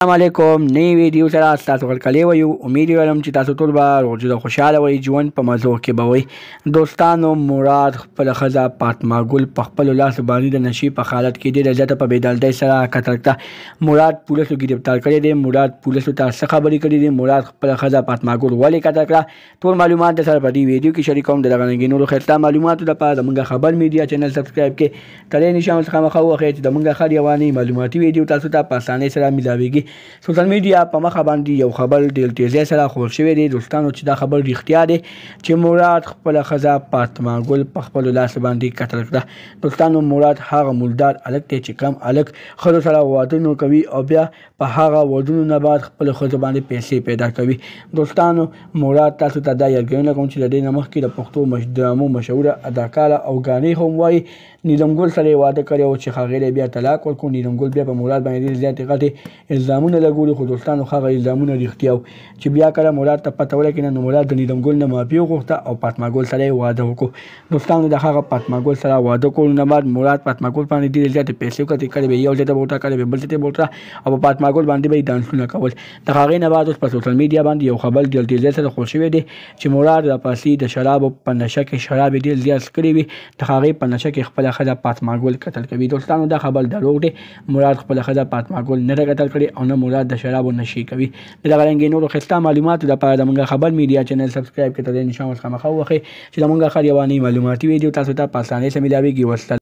السلام علیکم نئی ویډیو سره تاسو ورکړی وو امید لرم چې تاسو ټول به روغ او خوشاله وئ ژوند په مزو کې به وئ دوستانو مراد خپل ښځه فاطمه ګل په خپل لاس باندې د نشي په حالت کې ډېره زیاته په بېدلدۍ سره قتل کړه مراد پولیسو ګرفتار کړی دی مراد پولیسو ته څه خبرې کړي دي مراد خپل ښځه فاطمه ګل ولې قتل کړه ټول معلومات در سره په دې ویډیو کې شریکوم د دغه رنګې نورو ښایسته معلوماتو لپاره زموږ خبر میډیا چینل سبسکرایب کړئ تلې نشان څخه مخه وخی چې زموږ هر یواني معلوماتي ویډیو تاسو ته په اسانۍ سره ملاویږي سوشل میډیا په مخه باندې یو خبر ډېر تیزی سره خور شوی دی دوستانو چې دا خبر رښتیا دی چې مراد خپل ښځه فاطمه ګل په خپل لاس باندې قتل کړه دوستانو مراد هغه مالدار هلک دی چې کم هلک ښځو سره ودونه کوي او بیا په هغه ودونو نه بعد خپل ښځو باندې پیسې پیدا کوي دوستانو مراد تاسو ته دا یادګرونه کوم چې د دې نه مخکې د پښتو ډرامو مشهوره اداکاره او غانۍ هم وایي نیلم ګل سره یې واده کړی و چې هغې بیا طلاق ورکړو نیلم ګل بیا په مراد باندې ډېرې زیاتې غټې الزامونه لګولي خو دوستانو هغه الزامونه رښتیا و چې بیا کله مراد ته پته ولګېده نو مراد د نیلم ګل نه معافي وغوښته او فاطمه ګل سره یې واده وکړو دوستانو د هغه فاطمه ګل سره واده کولو نه بعد مراد فاطمه ګل باندې ډېرې زیاتې پیسې وکړې کله به یو ځای ته بوتله کله به بل ځای ته بوتله او په فاطمه ګل باندې به یې ډانسونه کول د هغې نه بعد اوس په سوشل میډیا باندې یو خبر ډېر تیزۍ سره خور شوی دی چې مراد راپاسي د شرابو په نشه کې شراب یې ډېر زیات څښلي وي د هغې په نشه کې خپله ښځه فاطمه ګل قتل کوي دوستانو دا خبر دروغ دی مراد خپله ښځه فاطمه ګل نه ده قتل کړې او نه مراد د شرابو نشې کوي د دغه رنګې نورو ښایسته معلوماتو لپاره زموږ خبر میډیا چینل سبسکرایب کړئ تر دې نشان ورڅخه مخه ووهئ چې زموږ هر یوه نوې معلوماتي ویډیو تاسو ته په اسانۍ سره میلاویږي